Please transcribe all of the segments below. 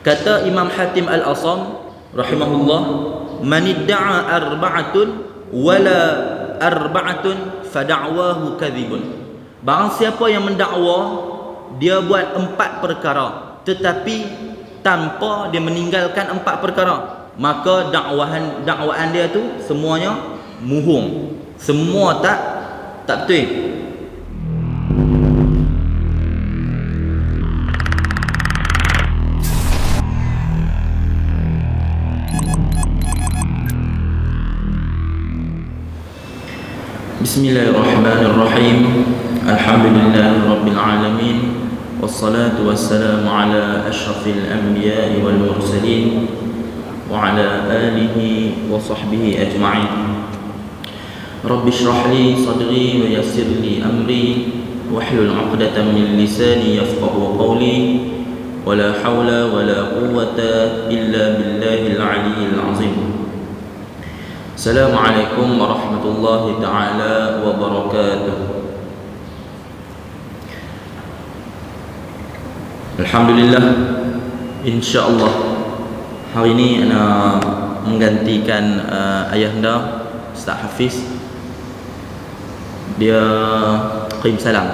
Kata Imam Hatim Al-Asam rahimahullah, man idda'a arba'atun wala arba'atun fada'wahu kadhibun. Barang siapa yang mendakwa dia buat 4 perkara tetapi tanpa dia meninggalkan 4 perkara, maka dakwaan dia tu semuanya muhung, semua tak betul. Bismillahirrahmanirrahim. Alhamdulillahi rabbil alamin. Wassalatu wassalamu ala asyrafil anbiya'i wal mursalin wa ala alihi wa sahbihi ajma'in. Rabbi shrah li sadri wa yassir li amri wahlul 'uqdatam min lisani yafqahu qawli. Wala hawla wala quwwata illa billahil 'aliyyil 'azim. Assalamualaikum warahmatullahi ta'ala wabarakatuh. Alhamdulillah, insyaAllah hari ini ana menggantikan ayahanda Ustaz Hafiz. Dia kirim salam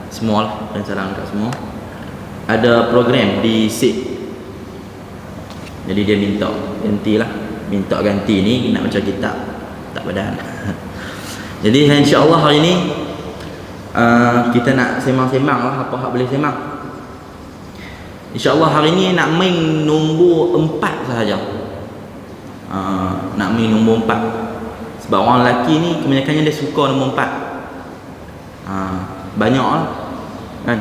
semua lah, kirim salam dekat semua. Ada program di SIP, jadi dia minta ganti ni nak baca kitab tak badan. Jadi insya-Allah hari ni kita nak semang-semang lah apa hak boleh semang. Insya-Allah hari ni nak main nombor 4 sahaja. Nak main nombor 4. Sebab orang lelaki ni kebanyakannya dia suka nombor 4. Banyak lah kan.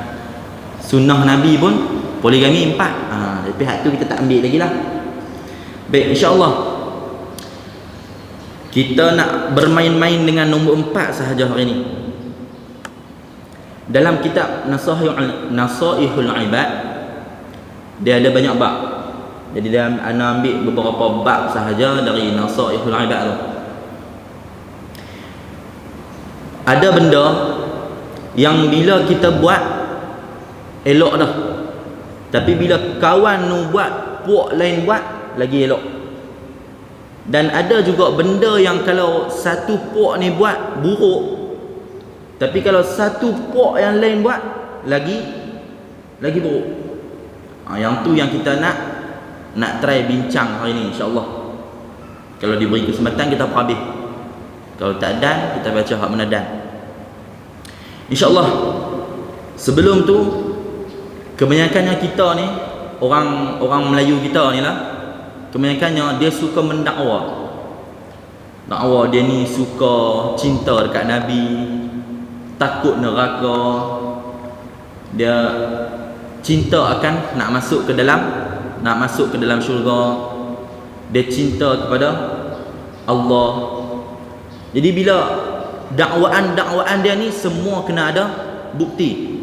Sunnah Nabi pun poligami 4. Tapi hak tu kita tak ambil lagi lah. Baik, insya-Allah kita nak bermain-main dengan nombor 4 sahaja hari ini. Dalam kitab Nasaihul Ibad, dia ada banyak bab. Jadi dia ana ambil beberapa bab sahaja dari Nasaihul Ibad tu. Ada benda yang bila kita buat elok dah, tapi bila kawan nu buat, puak lain buat, lagi elok. Dan ada juga benda yang kalau satu puak ni buat buruk, tapi kalau satu puak yang lain buat lagi buruk. Yang tu yang kita nak try bincang hari ni insya-Allah. Kalau diberi kesempatan kita habis. Kalau tak dan kita baca hak menadan. Insya-Allah. Sebelum tu kebanyakannya kita ni orang Melayu kita ni lah, kebanyakannya dia suka mendakwa. Dakwa dia ni suka cinta dekat Nabi, takut neraka. Dia cinta akan nak masuk ke dalam syurga. Dia cinta kepada Allah. Jadi bila dakwaan dia ni semua kena ada bukti.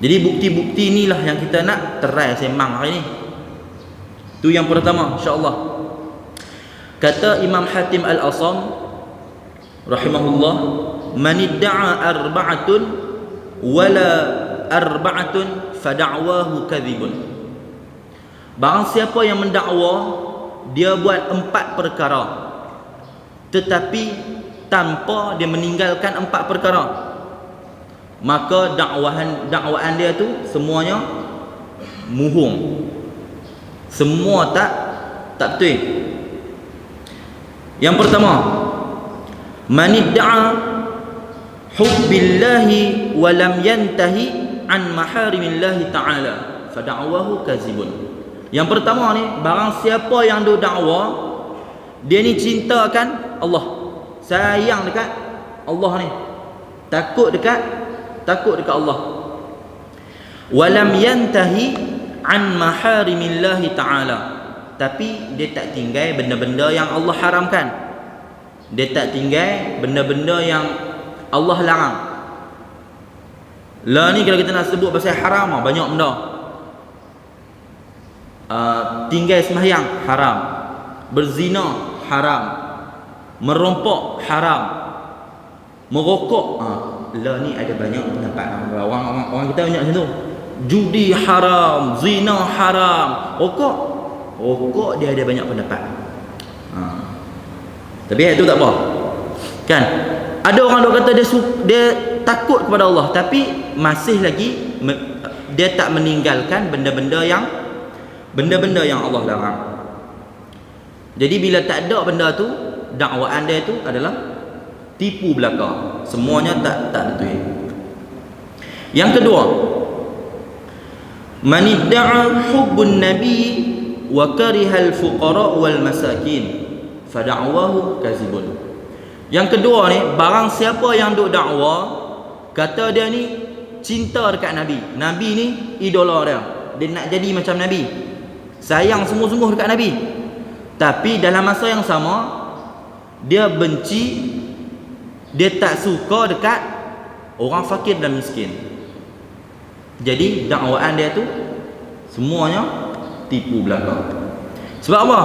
Jadi bukti-bukti inilah yang kita nak terai semang hari ni. Tu yang pertama insya-Allah. Kata Imam Hatim Al-Asam rahimahullah, man idda'a arba'atun wala arba'atun fada'wahu kadhibun. Barang siapa yang mendakwa dia buat 4 perkara tetapi tanpa dia meninggalkan 4 perkara, maka dakwaan dia tu semuanya muhung, semua tak betul. Yang pertama, man idda'a hubbillahi wa lam yantahi an maharimillahi ta'ala fada'wahu kazibun. Yang pertama ni, barang siapa yang duk dakwa dia ni cinta akan Allah, sayang dekat Allah ni, takut dekat Allah, wa lam yantahi an maharimillahi ta'ala, tapi dia tak tinggal benda-benda yang Allah haramkan. Dia tak tinggal benda-benda yang Allah larang. Lah ni kalau kita nak sebut pasal haram, banyak benda. Tinggal sembahyang haram, berzina haram, merompok haram, merokok. Lah ni ada banyak pendapat orang kita banyak macam tu. judi haram, zina haram, rokok dia ada banyak pendapat. Tapi itu tak apa. Kan? Ada orang dok kata dia takut kepada Allah, tapi masih lagi dia tak meninggalkan benda-benda yang Allah larang. Jadi bila tak ada benda tu, dakwaan dia tu adalah tipu belaka. Semuanya tak betul. Yang kedua, man idda'a hubbun nabi wa karihal fuqara wal masakin fa da'wahu kazibun. Yang kedua ni, barang siapa yang duk dakwa kata dia ni cinta dekat Nabi, Nabi ni idola dia, dia nak jadi macam Nabi, sayang sungguh-sungguh dekat Nabi, tapi dalam masa yang sama dia benci, dia tak suka dekat orang fakir dan miskin. Jadi dakwaan dia tu semuanya tipu belaka. Sebab apa?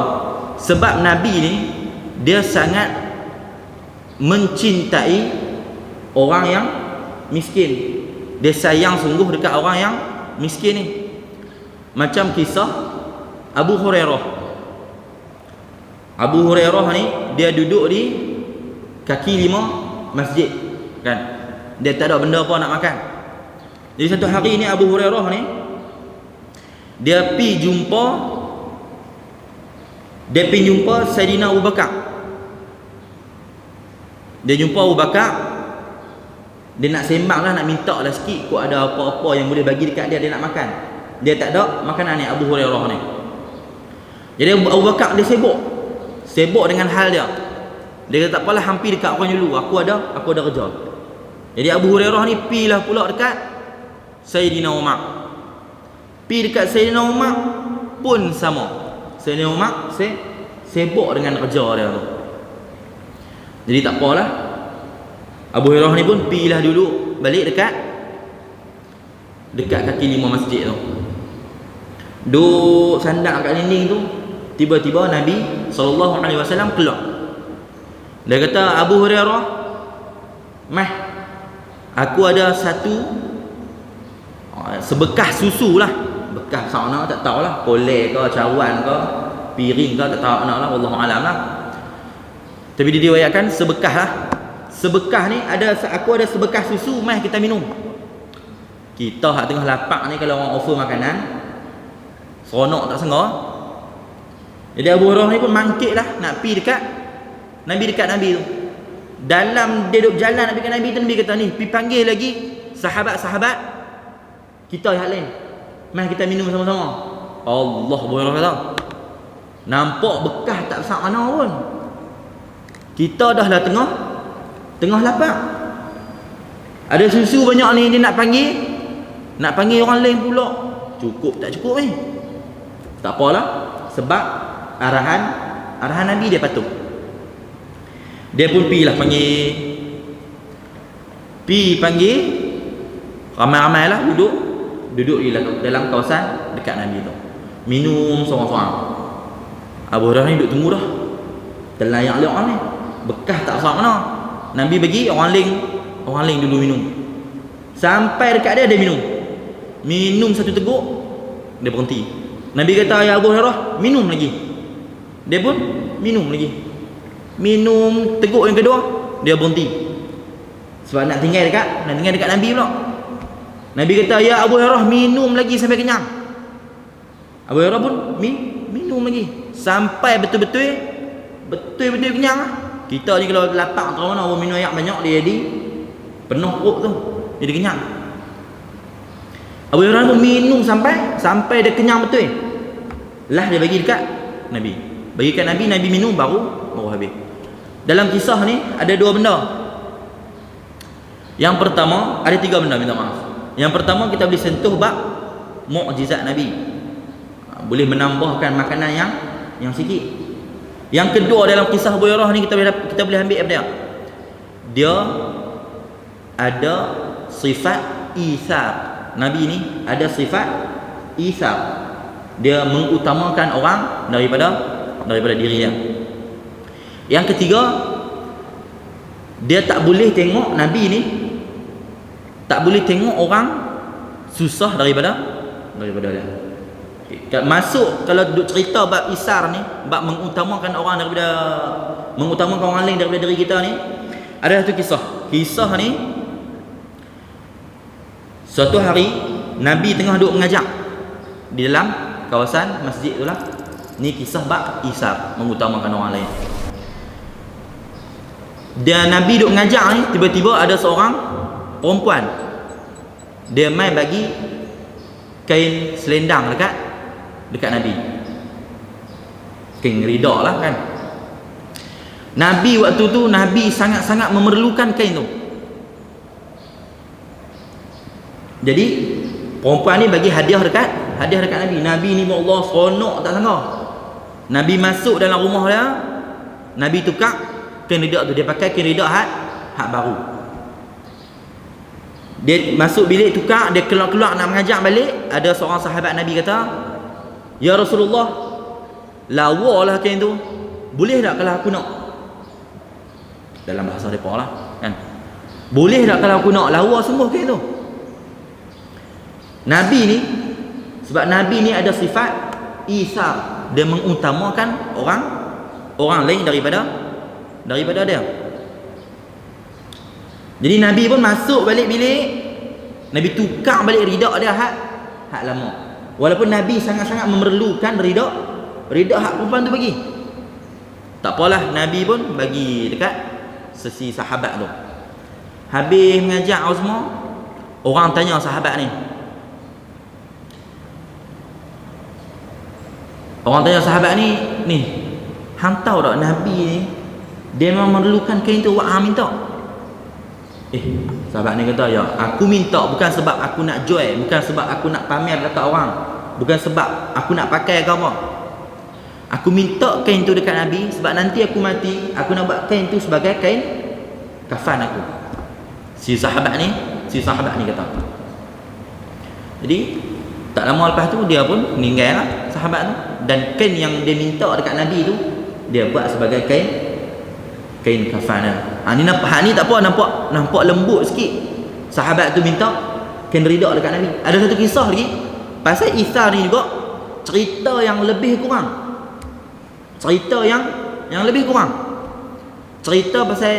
Sebab Nabi ni dia sangat mencintai orang yang miskin. Dia sayang sungguh dekat orang yang miskin ni. Macam kisah Abu Hurairah. Abu Hurairah ni dia duduk di kaki 5 masjid, kan? Dia tak ada benda apa nak makan. Jadi satu hari ni Abu Hurairah ni dia pergi jumpa Saidina Abu Bakar. Dia jumpa Abu Bakar, dia nak sembang lah, nak minta lah sikit kok ada apa-apa yang boleh bagi dekat dia nak makan. Dia tak ada makanan ni Abu Hurairah ni. Jadi Abu Bakar dia sibuk dengan hal dia. Dia kata tak apalah, hampir dekat orang dulu, aku ada kerja. Jadi Abu Hurairah ni pilah pula dekat Sayyidina Umar. Pi dekat Sayyidina Umar pun sama. Sayyidina Umar sibuk dengan kerja dia tu. Jadi tak apalah, Abu Hurairah ni pun pilah dulu balik dekat kaki 5 masjid tu. Duk sandak kat dinding tu, tiba-tiba Nabi SAW keluar. Dia kata, Abu Hurairah, aku ada satu sebekah susu lah. Bekah sana tak tahulah, kolej ke, cawan ke, piring ke, tak tahu nak lah, wallahu alam lah. Tapi diriwayatkan sebekah lah. Sebekah ni aku ada sebekah susu, mai kita minum. Kita hak tengah lapar ni, kalau orang offer makanan seronok tak sengah. Jadi Abu Hurairah ni pun mangkit lah nak pergi dekat Nabi tu. Dalam dia duduk berjalan nak pergi kat Nabi tu, Nabi kata ni, pergi panggil lagi sahabat-sahabat kita yang lain, mai kita minum sama-sama. Allah, Abu Hurairah kata, nampak bekah tak besar mana pun. Kita dah lah tengah lapar. Ada susu banyak ni, dia nak panggil orang lain pula. Cukup tak cukup ni? Tak apalah, sebab arahan Nabi dia patuh. Dia pun pergilah panggil ramai-ramai lah, duduk di dalam kawasan dekat Nabi tu, minum seorang-seorang. Abu Hurairah ni duduk tunggu dah, terlayak orang ni, bekah tak besar mana. Nabi bagi orang lain dulu minum. Sampai dekat dia minum satu teguk, dia berhenti. Nabi kata, ya Abu Hurairah, minum lagi. Dia pun minum lagi. Minum teguk yang kedua, dia berhenti. Sebab nak tinggal dekat Nabi pula. Nabi kata, ya Abu Hurairah, minum lagi sampai kenyang. Abu Hurairah pun minum lagi sampai betul-betul kenyang lah. Kita ni kalau lapar terlalu mana, orang minum air banyak, dia jadi penuh perut tu, jadi kenyang. Abu Hurairah pun minum sampai dia kenyang betul. Lah dia bagi dekat Nabi. Bagi kat Nabi, Nabi minum baru habis. Dalam kisah ni ada dua benda. Yang pertama, ada tiga benda, minta maaf. Yang pertama, kita boleh sentuh bab mukjizat Nabi. Boleh menambahkan makanan yang sikit. Yang kedua, dalam kisah Abu Hurairah ni kita boleh ambil apa dia? Dia ada sifat ithar. Nabi ni ada sifat ithar. Dia mengutamakan orang daripada diri dia. Yang ketiga, dia tak boleh tengok Nabi ni, tak boleh tengok orang susah daripada dia. Okay. Masuk kalau duk cerita bab isar ni, bab mengutamakan orang lain daripada diri kita ni, ada satu kisah ni. Suatu hari Nabi tengah duduk mengajar di dalam kawasan masjid itulah. Ni kisah bab isar, mengutamakan orang lain. Dan Nabi duduk mengajar ni, tiba-tiba ada seorang perempuan, dia mai bagi kain selendang dekat Nabi. Kain rida lah kan. Nabi waktu tu, Nabi sangat-sangat memerlukan kain tu. Jadi perempuan ni bagi hadiah dekat Nabi. Nabi ni Allah seronok tak sangka. Nabi masuk dalam rumah dia, Nabi tukar kain rida tu, dia pakai kain rida hak baru. Dia masuk bilik tukar, dia keluar nak mengajar balik. Ada seorang sahabat Nabi kata, "Ya Rasulullah, lawa lah kain tu. Boleh tak kalau aku nak?" Dalam bahasa mereka lah kan. "Boleh tak kalau aku nak? Lawa semua kain tu." Nabi ni, sebab Nabi ni ada sifat isar, dia mengutamakan orang lain daripada dia. Jadi Nabi pun masuk balik bilik, Nabi tukar balik rida dia hak lama. Walaupun Nabi sangat-sangat memerlukan rida hak perempuan tu bagi. Tak apalah, Nabi pun bagi dekat sesi sahabat tu. Habis mengajar semua, orang tanya sahabat ni. Hang tahu tak Nabi ni dia memang memerlukan kain tu, hang minta. Sahabat ni kata, "Ya, aku minta bukan sebab aku nak jual, bukan sebab aku nak pamer dekat orang, bukan sebab aku nak pakai ke apa. Aku minta kain tu dekat Nabi sebab nanti aku mati, aku nak buat kain tu sebagai kain kafan aku." Si sahabat ni kata. Jadi tak lama lepas tu dia pun meninggal lah, sahabat tu. Dan kain yang dia minta dekat Nabi tu, dia buat sebagai kain kafan. Ni tak apa, nampak lembut sikit. Sahabat tu minta kain rida dekat Nabi. Ada satu kisah lagi pasal isar ni juga, cerita yang lebih kurang. Cerita pasal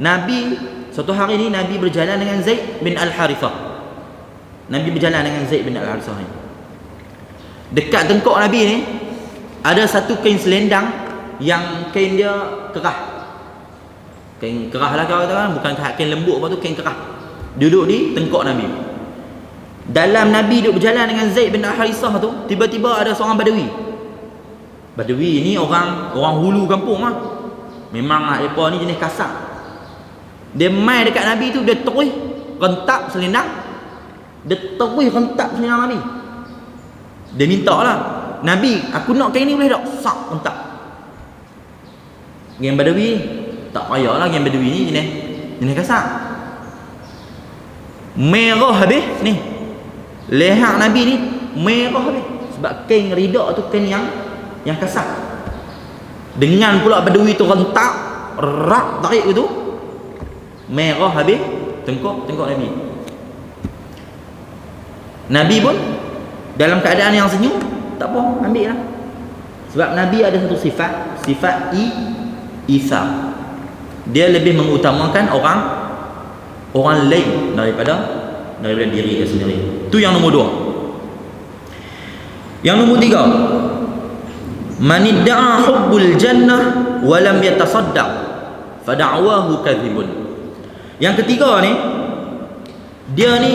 Nabi, suatu hari ni Nabi berjalan dengan Zaid bin Al-Harithah. Ni dekat tengkok Nabi ni ada satu kain selendang yang kain dia kerah. Kain kerah lah kau katakan, bukan kain lembut apa tu, kain kerah. Duduk di tengkok Nabi. Dalam Nabi duduk berjalan dengan Zaid bin Al-Harithah tu, tiba-tiba ada seorang Badawi. Badawi ni orang hulu kampung lah. Memang mereka ni jenis kasar. Dia mai dekat Nabi tu, dia terus rentak selendang. Nabi. Dia minta lah, "Nabi, aku nak kain ni boleh tak?" Sak, rentak. Geng Badawi tak payahlah, geng Badawi ni jenis kasar. Merah habis ni. Leher Nabi ni merah habis. Sebab kain rida tu kain yang kasar. Dengan pula Badawi tu rentak, rak tarik tu, merah habis tengkok Nabi. Nabi pun dalam keadaan yang senyum, tak apa, ambil lah. Sebab Nabi ada satu sifat isar. Dia lebih mengutamakan orang lain daripada diri dia sendiri. Itu yang nombor 2. Yang nombor 3, man idda'a hubbul jannah wa lam yatasaddaq fa da'wahu kadhibun. Yang ketiga ni, dia ni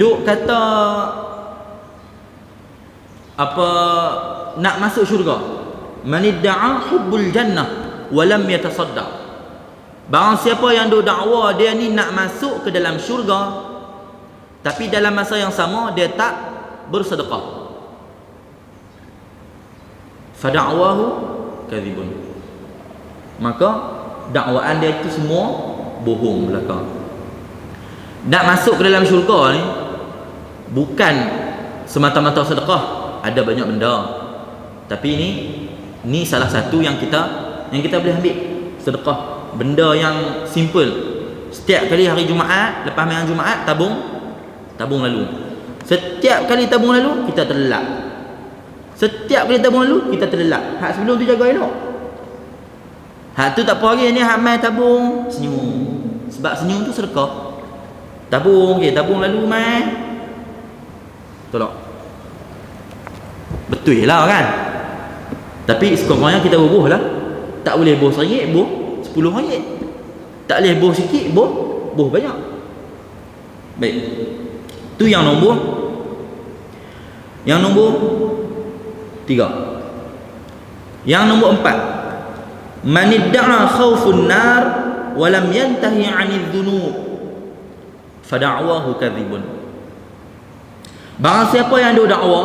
duk kata apa, nak masuk syurga. Man idda'a hubbul jannah wa lam yatasaddaq. Barang siapa yang duk dakwa dia ni nak masuk ke dalam syurga, tapi dalam masa yang sama dia tak bersedekah, fada'wahu kadhibun, maka dakwaan dia itu semua bohong belaka. Nak masuk ke dalam syurga ni bukan semata-mata sedekah, ada banyak benda. Tapi ni salah satu yang kita boleh ambil, sedekah. Benda yang simple. Setiap kali hari Jumaat, lepas malam Jumaat tabung lalu. Setiap kali tabung lalu kita terlelap. Setiap kali tabung lalu kita terlelap. Hak sebelum tu jaga elok. Hak tu tak apa lagi, ni hak mai tabung senyum. Sebab senyum tu sedekah. Tabung je, tabung lalu mai. Tolak. Betul lah kan? Tapi sekurang-kurangnya kita bubuh lah. Tak boleh buh RM1, buh RM10. Tak boleh buh sikit, buh banyak. Baik. Tu yang nombor 3. Yang nombor 4. Man idda'a khawfun nar wa lam yantahi 'anil dhunub fada'wahu kadhibun. Barang siapa yang duk dakwa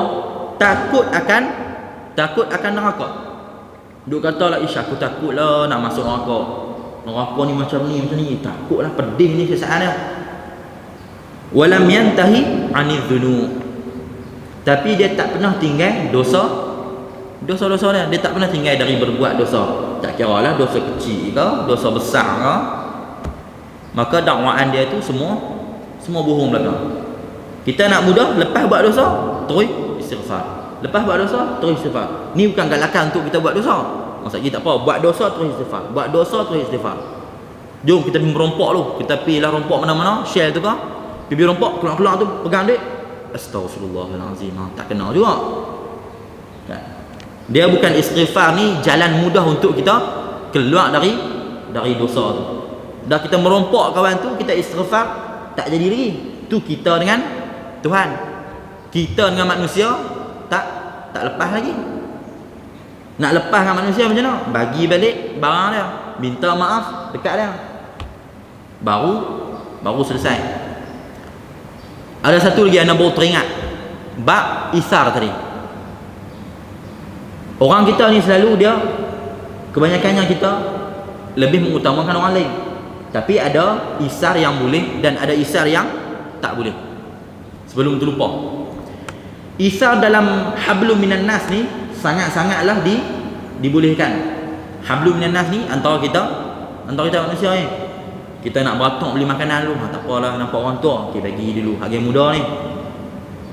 takut akan neraka. Duk kata lah, ish aku takutlah nak masuk neraka. Neraka ni macam ni, takutlah, pedih ni sesaat dia. Walam yantahi 'anil dhunub. Tapi dia tak pernah tinggal dosa-dosa dia. Dia tak pernah tinggal dari berbuat dosa. Tak kira lah dosa kecil ke, dosa besar ke. Maka dakwaan dia tu semua bohong belakang. Kita nak mudah, lepas buat dosa terus istighfar. Lepas buat dosa terus istighfar. Ni bukan galakan untuk kita buat dosa. Maksud kita apa? Buat dosa terus istighfar. Buat dosa terus istighfar. Jom kita pergi merompak lu. Kita pergi lah rompak mana-mana, share tu kah? Pergi rompak, keluar-keluar tu pegang duit. Astaghfirullahalazim. Tak kena juga. Kan? Dia bukan istighfar ni jalan mudah untuk kita keluar dari dosa tu. Dah kita merompak kawan tu, kita istighfar, tak jadi lagi. Tu kita dengan Tuhan. Kita dengan manusia tak lepas lagi. Nak lepas dengan manusia macam mana? Bagi balik barang dia, minta maaf dekat dia. Baru selesai. Ada satu lagi anda baru teringat. Bab isar tadi. Orang kita ni selalu dia, kebanyakannya kita lebih mengutamakan orang lain. Tapi ada isar yang boleh dan ada isar yang tak boleh. Sebelum terlupa, isar dalam hablum minan nas ni sangat-sangatlah dibolehkan. Hablum minan nas ni antara kita manusia ni. Kita nak beratok beli makanan dulu, tak apalah, nampak orang tua, okey bagi dulu. Hak yang muda ni,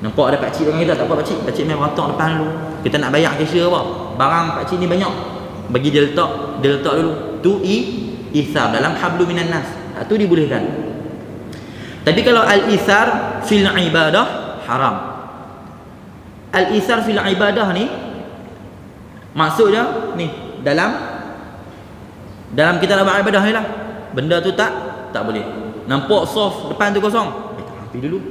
nampak ada pakcik dengan kita, tak apa pakcik main beratok depan dulu. Kita nak bayar cashier apa, barang pakcik ni banyak, bagi dia letak dulu. Tu isar dalam hablum minan nas. Tu dibolehkan. Tapi kalau al-isar fil ibadah haram. Al-isar fil ibadah ni maksudnya ni dalam kita nak buat ibadah ni lah. Benda tu tak boleh. Nampak soft depan tu kosong, hampir dulu.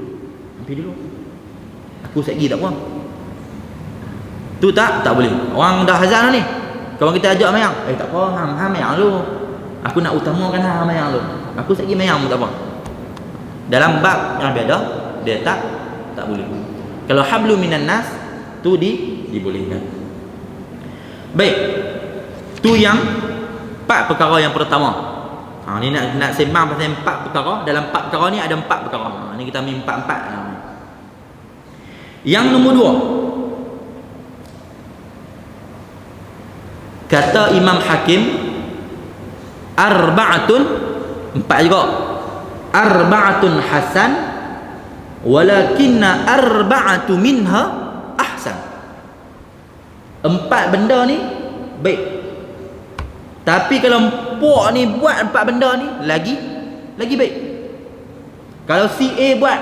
Aku sekali tak apa. Tu tak boleh. Orang dah azan ni, kalau kita ajak mayang, tak apa, hang mayang dulu. Aku nak utamakan hang mayang dulu. Aku sekali mayang pun tak apa. Dalam bab yang beda, dia tak boleh. Kalau hablum minan nas tu dibolehkan. Baik. Tu yang 4 perkara yang pertama. Ni nak sembang pasal 4 perkara. Dalam 4 perkara ni ada 4 perkara. Ni kita ambil 4. Yang nombor 2, kata Imam Hakim, arba'atun, 4 juga. Arba'atun hasan walakinna arba'atu minha ahsan. 4 benda ni baik. Tapi kalau puak ni buat 4 benda ni lagi baik. Kalau si A buat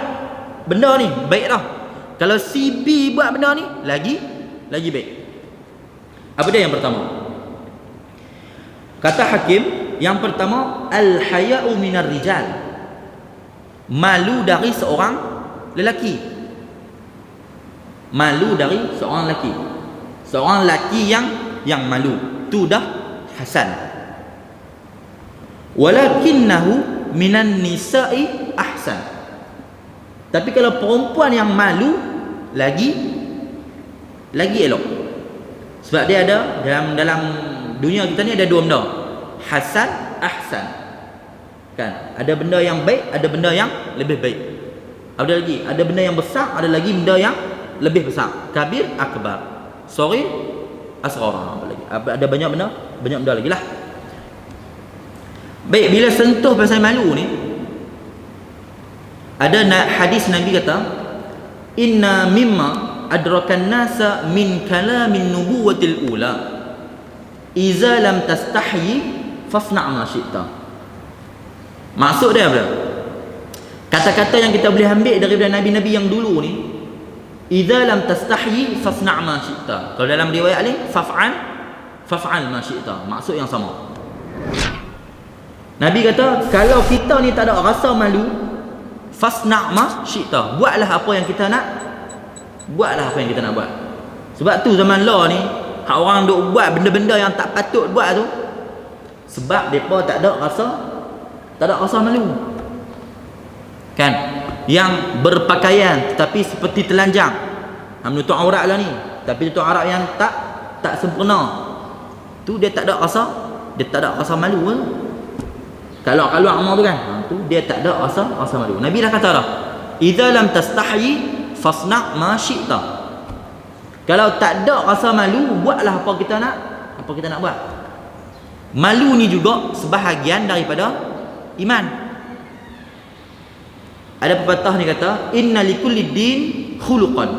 benda ni baik dah. Kalau si B buat benda ni lagi baik. Apa dia yang pertama? Kata Hakim, yang pertama al-haya'u minar rijal. Malu dari seorang lelaki. Malu dari seorang lelaki. Seorang lelaki yang malu. Tu dah hasan. Walakinnahu minan nisa'i ahsan. Tapi kalau perempuan yang malu lagi elok. Sebab dia ada dalam dunia kita ni ada 2 benda. Hasan, ahsan. Kan? Ada benda yang baik, ada benda yang lebih baik. Ada lagi, ada benda yang besar, ada lagi benda yang lebih besar. Kabir, akbar. Sorry, asghar. Ada banyak benda lagi lah. Baik, bila sentuh pasal malu ni, ada hadis Nabi kata, inna mimma adrakan nasa min kalamin nubuwatil ula iza lam tastahyi fasna' ma syi'ta. Maksud dia apa? Kata-kata yang kita boleh ambil daripada nabi-nabi yang dulu ni, idza lam tastahyi fasna' ma syi'ta. Kalau dalam riwayat ni faf'al ma syi'ta, maksud yang sama. Nabi kata kalau kita ni tak ada rasa malu, fasna' ma syi'ta, buatlah apa yang kita nak, buatlah apa yang kita nak buat. Sebab tu zaman law ni hak orang duk buat benda-benda yang tak patut buat tu, sebab depa tak ada rasa malu. Kan? Yang berpakaian tetapi seperti telanjang, menutup aurat lah ni, tapi tutup aurat yang tak sempurna, tu dia tak ada rasa malu kan? Kalau amal tu kan, tu dia tak ada rasa malu. Nabi dah kata dah, idza lam tastahyi fasna' ma syi'ta. Kalau tak ada rasa malu, buatlah apa kita nak buat. Malu ni juga sebahagian daripada iman. Ada pepatah ni kata, inna likulli din khuluqan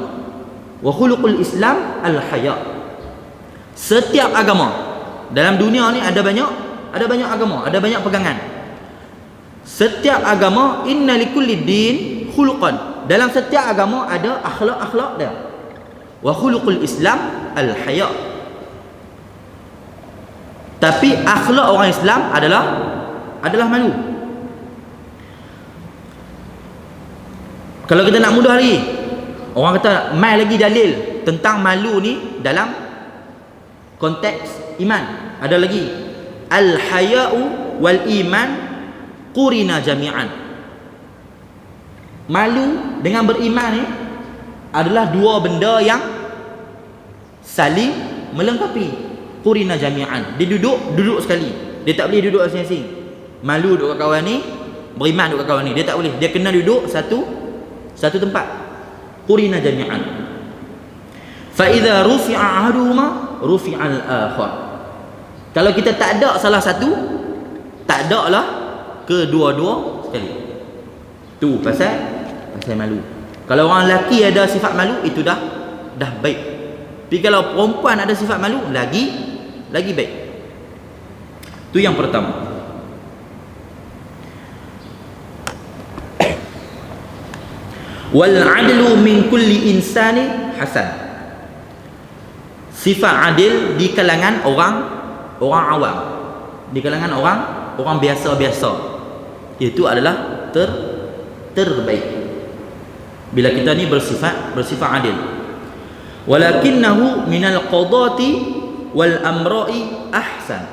wa khuluqul Islam al-haya. Setiap agama dalam dunia ni ada banyak agama, ada banyak pegangan. Setiap agama, inna likulli din khuluqan, dalam setiap agama ada akhlak-akhlak dia. Wa khuluqul Islam al-haya. Tapi akhlak orang Islam adalah malu. Kalau kita nak mudah lagi, orang kata mai lagi dalil tentang malu ni dalam konteks iman. Ada lagi, al-haya'u wal iman qurina jami'an. Malu dengan beriman ni adalah dua benda yang saling melengkapi. Qurina jami'an, dia duduk sekali, dia tak boleh duduk asing-asing. Malu duduk kat kawan ni, beriman duduk kat kawan ni, dia tak boleh, dia kena duduk satu tempat. Qurina jami'an. Fa idza rufi'a ahaduhuma rufi'al akhar. Kalau kita tak ada salah satu, tak ada lah kedua-dua sekali. Tu pasal malu. Kalau orang lelaki ada sifat malu, itu dah baik. Tapi kalau perempuan ada sifat malu, lagi baik. Tu yang pertama. Wal adlu min kulli insani hasan. Sifat adil di kalangan orang awam, di kalangan orang biasa-biasa, itu adalah terbaik. Bila kita ni bersifat adil. Walakinnahu minal qadati wal amra'i ahsan.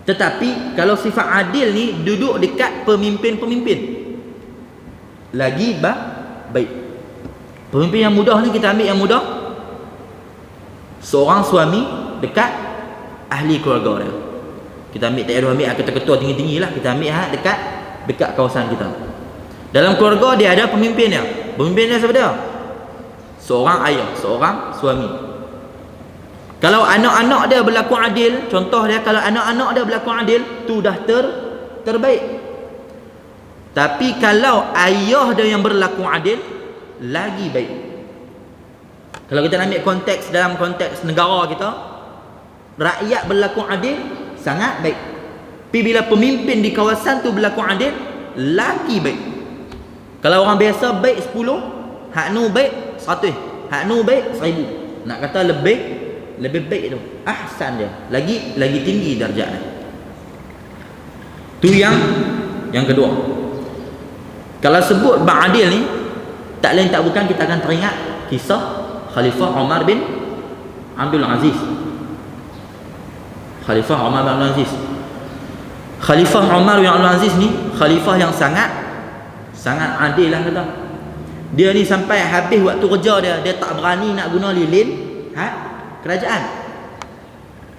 Tetapi kalau sifat adil ni duduk dekat pemimpin-pemimpin, lagi baik. Pemimpin yang mudah ni, kita ambil yang mudah, seorang suami dekat ahli keluarga dia. Kita ambil, tak payah ambil ketua-ketua tinggi-tinggi lah, kita ambil dekat kawasan kita. Dalam keluarga dia ada pemimpin dia. Pemimpin dia siapa dia? Seorang ayah, seorang suami. Kalau anak-anak dia berlaku adil, contoh dia, kalau anak-anak dia berlaku adil, tu dah terbaik. Tapi kalau ayah dia yang berlaku adil, lagi baik. Kalau kita ambil konteks, dalam konteks negara kita, rakyat berlaku adil sangat baik. Tapi bila pemimpin di kawasan tu berlaku adil, lagi baik. Kalau orang biasa baik 10, hak nu baik 100, hak nu baik 1000. Nak kata lebih baik tu, ahsan dia, lagi tinggi darjatnya. Tu yang kedua. Kalau sebut bab adil ni, tak lain tak bukan kita akan teringat kisah Khalifah Umar bin Abdul Aziz. Khalifah Umar bin Abdul Aziz. Khalifah Umar bin Abdul Aziz ni khalifah yang sangat adil lah kata. Dia ni sampai habis waktu kerja dia tak berani nak guna lilin kerajaan.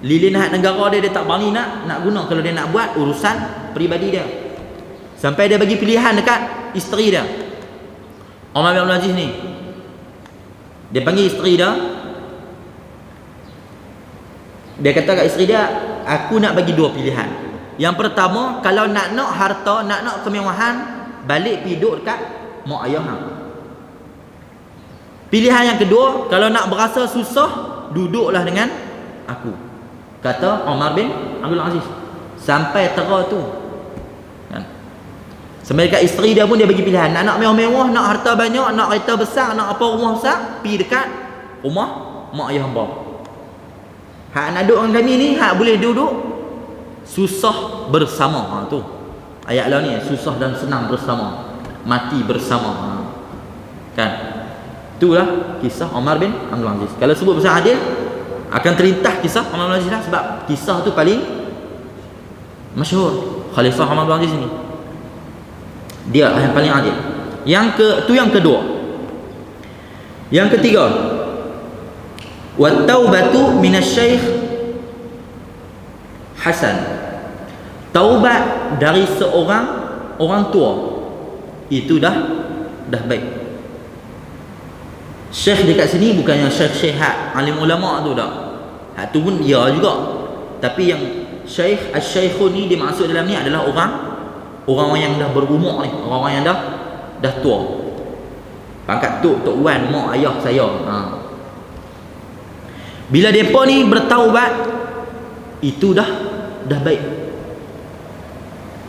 Lilin negara dia tak berani nak guna kalau dia nak buat urusan peribadi dia. Sampai dia bagi pilihan dekat isteri dia. Umar bin Abdul Aziz ni, dia panggil isteri dia. Dia kata kat isteri dia, aku nak bagi dua pilihan. Yang pertama, kalau nak harta, nak kemewahan, balik pergi duduk dekat mak ayah hang. Pilihan yang kedua, kalau nak berasa susah, duduklah dengan aku, kata Umar bin Abdul Aziz, sampai tera tu kan. Sampai dekat isteri dia pun dia bagi pilihan, nak mewah-mewah, nak harta banyak, nak kereta besar, nak apa rumah besar, pergi dekat rumah mak ayah hamba. Hak nak duduk dengan kami ni, hak boleh duduk susah bersama. Tu ayat lah ni, susah dan senang bersama, mati bersama. Kan? Itulah kisah Umar bin Abdul Aziz. Kalau sebut pasal adil, akan terlintas kisah Umar bin Abdul Aziz lah, sebab kisah tu paling masyhur. Khalifah Umar bin Abdul Aziz ni, dia yang paling adil. Yang kedua. Yang ketiga, wat-taubatu minasy-syaikh Hasan. Taubat dari seorang orang tua itu dah baik. Syekh dekat sini bukannya syekh alim ulama tu dah. Hak tu pun ya juga. Tapi yang syekh asy-syaikhun ni dimaksud dalam ni adalah orang yang dah berumur ni, orang yang dah tua. Pangkat tok wan, mak ayah saya. Bila depa ni bertaubat, itu dah baik.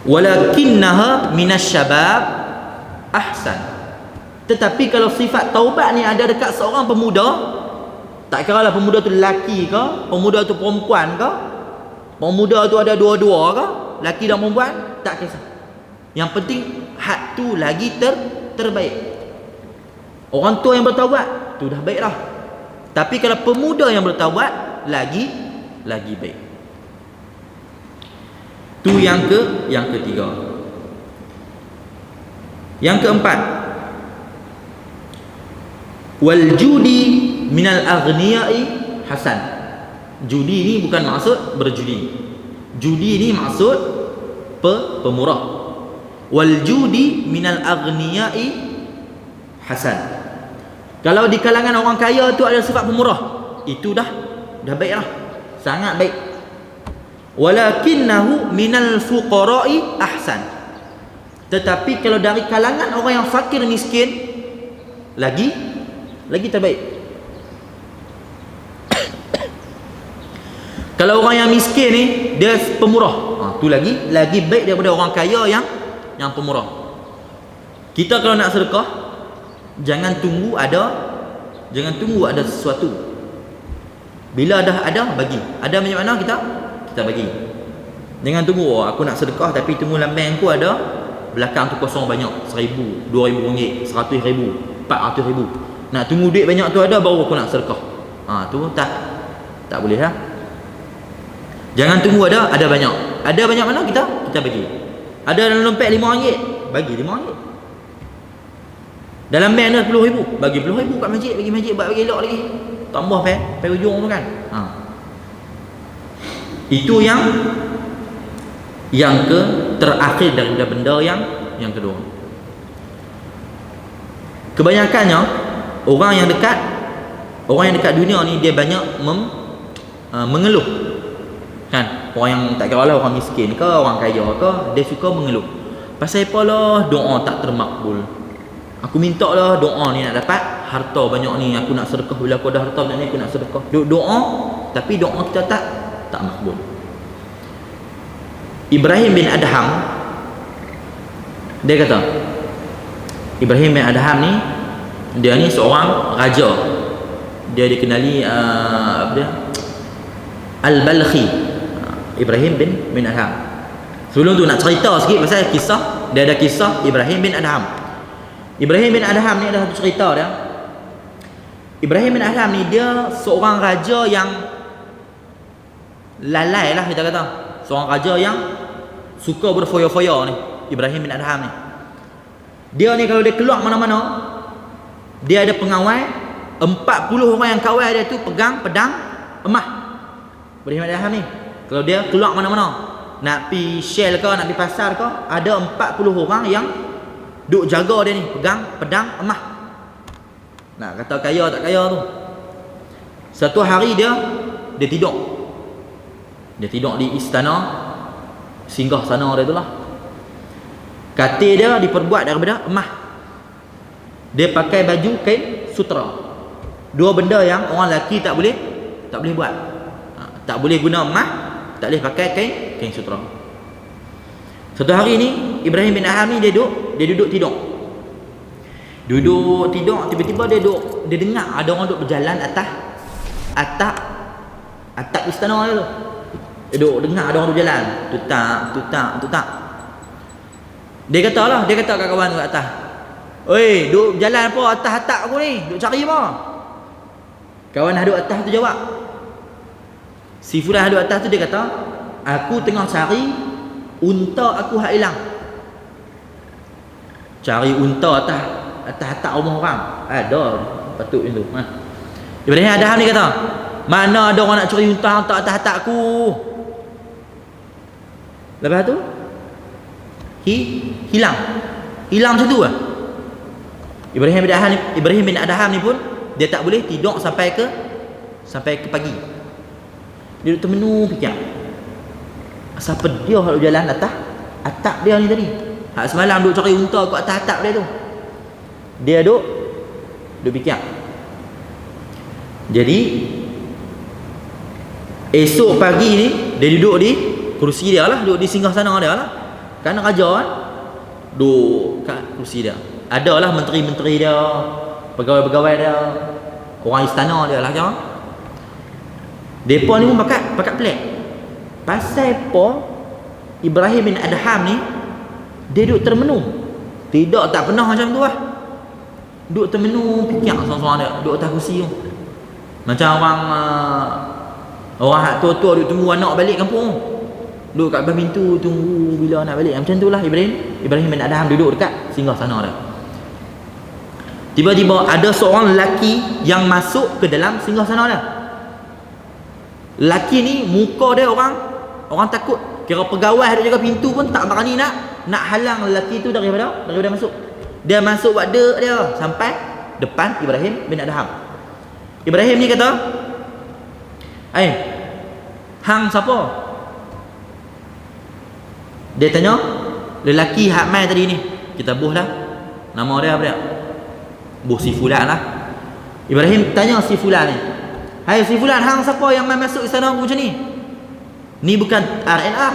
Walakinnaha minasyabab ahsan. Tetapi kalau sifat taubat ni ada dekat seorang pemuda, tak kira lah pemuda tu lelaki ke, pemuda tu perempuan ke, pemuda tu ada dua-dua ke, lelaki dan perempuan, tak kisah. Yang penting hak tu lagi terbaik. Orang tua yang bertaubat tu dah baik dah. Tapi kalau pemuda yang bertaubat lagi baik. Tu yang ketiga. Yang keempat, wal judi minal aghniyai hasan. Judi ni bukan maksud berjudi. Judi ni maksud pemurah. Wal judi minal aghniyai hasan. Kalau di kalangan orang kaya tu ada sifat pemurah, itu dah baik lah, sangat baik. Walakinnahu minal fuqara'i ahsan. Tetapi kalau dari kalangan orang yang fakir miskin, lagi terbaik. Kalau orang yang miskin ni dia pemurah, tu lagi baik daripada orang kaya yang pemurah. Kita kalau nak sedekah, jangan tunggu ada sesuatu. Bila dah ada, bagi. Ada macam mana kita bagi. Jangan tunggu aku nak sedekah tapi tunggu dalam bank aku ada belakang tu kosong banyak, 1,000, 2,000 ringgit, 100,000, 400,000. Nak tunggu duit banyak tu ada baru aku nak sedekah. Tu tak boleh lah. Jangan tunggu ada banyak. Ada banyak mana kita bagi. Ada dalam dompet RM5, bagi RM5. Dalam bank ada RM10,000, bagi RM10,000 kat masjid, bagi masjid buat bagi elok lagi. Tambah pe ujung tu kan. Itu yang terakhir daripada benda yang kedua. Kebanyakannya orang yang dekat dunia ni dia banyak mengeluh. Kan? Orang yang tak kira lah orang miskin ke, orang kaya ke, dia suka mengeluh. Pasal apalah doa tak termakbul. Aku minta lah doa ni nak dapat harta banyak ni, aku nak sedekah, bila aku ada harta banyak ni aku nak sedekah. Doa, tapi doa kita tak makbul. Ibrahim bin Adham, dia kata, Ibrahim bin Adham ni, dia ni seorang raja. Dia dikenali Al-Balkhi. Ibrahim bin Adham. Sebelum tu nak cerita sikit pasal kisah. Dia ada kisah Ibrahim bin Adham. Ibrahim bin Adham ni ada satu cerita dia. Ibrahim bin Adham ni dia seorang raja yang lalai lah kita kata. Seorang raja yang suka berfoya-foya ni, Ibrahim bin Adham ni. Dia ni kalau dia keluar mana-mana, dia ada pengawal, 40 orang yang kawal dia tu pegang pedang emas. Ibrahim bin Adham ni kalau dia keluar mana-mana, nak pi Shell ke, nak pi pasar ke, ada 40 orang yang duk jaga dia ni, pegang pedang emas. Nak kata kaya tak kaya tu. Satu hari dia tidur. Dia tidur di istana singgah sana dia tu lah. Katil dia diperbuat daripada emas. Dia pakai baju kain sutera. Dua benda yang orang lelaki tak boleh buat. Tak boleh guna emas, tak boleh pakai kain sutera. Satu hari ni Ibrahim bin Adham ni dia duduk tidur. Tiba-tiba dia dengar ada orang duduk berjalan atas istana dia tu. Dia duduk dengar ada orang duduk berjalan, tutak. Dia kata kat kawan tu kat atas, "Oi, duduk berjalan apa atas atap aku ni? Duduk cari apa?" Kawan duduk atas tu jawab. Si fulan duduk atas tu dia kata, "Aku tengah cari unta aku hak hilang." Cari unta atas atap rumah orang. Ada patut itu. Ibrahim Adham ni kata, "Mana ada orang nak curi unta atas atap aku?" Lepas tu hilang macam tu lah. Ibrahim bin Adham ni pun dia tak boleh tidur sampai ke pagi. Dia duduk termenung fikir, siapa dia kalau jalan atas atap dia ni tadi, hak semalam duduk cari unta kat atas atap dia tu. Dia duduk fikir. Jadi esok pagi ni dia duduk di kursi dia lah, duduk di singgahsana dia lah. Kan raja kan duduk kat kursi dia. Adalah menteri-menteri dia, pegawai-pegawai dia, orang istana dia lah kan. Depa ni pun pakat pelik. Pasal apa Ibrahim bin Adham ni dia duduk termenung. Tidak tak pernah macam tu lah. Duduk termenung fikir seorang-seorang dia, duduk atas kursi tu. Macam orang hak tua-tua duduk tunggu anak balik kampung. Duduk kat depan pintu tunggu bila anak balik. Macam itulah Ibrahim bin Adham duduk dekat singgahsana dia. Tiba-tiba ada seorang lelaki yang masuk ke dalam singgahsana dia. Lelaki ni muka dia orang takut. Kira pegawai duduk jaga pintu pun tak berani nak halang lelaki tu daripada masuk. Dia masuk buat dek dia sampai depan Ibrahim bin Adham. Ibrahim ni kata, hang siapa?" Dia tanya lelaki hak mai tadi ni. Kita buh lah nama dia apa dia? Buh si fulan lah. Ibrahim tanya si fulan ni, "Hai si fulan, hang siapa yang mai masuk istana aku macam ni? Ni bukan RNR."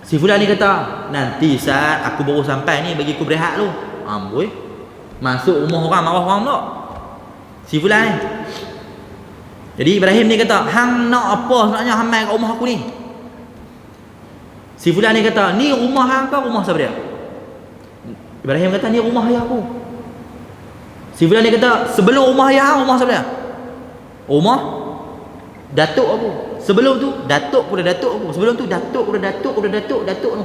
Si fulan ni kata, "Nanti saat aku baru sampai ni bagi aku berehat lu." Amboi, masuk rumah orang marah orang pula si fulan ni. Jadi Ibrahim ni kata, "Hang nak apa sebenarnya hang mai kat rumah aku ni?" Si fulan ni kata, "Ni rumah hang ke rumah siapa dia?" Ibrahim kata, "Ni rumah ayah aku." Si fulan ni kata, "Sebelum rumah ayah hang, rumah siapa dia?" "Rumah datuk aku." Sebelum tu datuk kepada datuk aku. Sebelum tu datuk kepada datuk tu.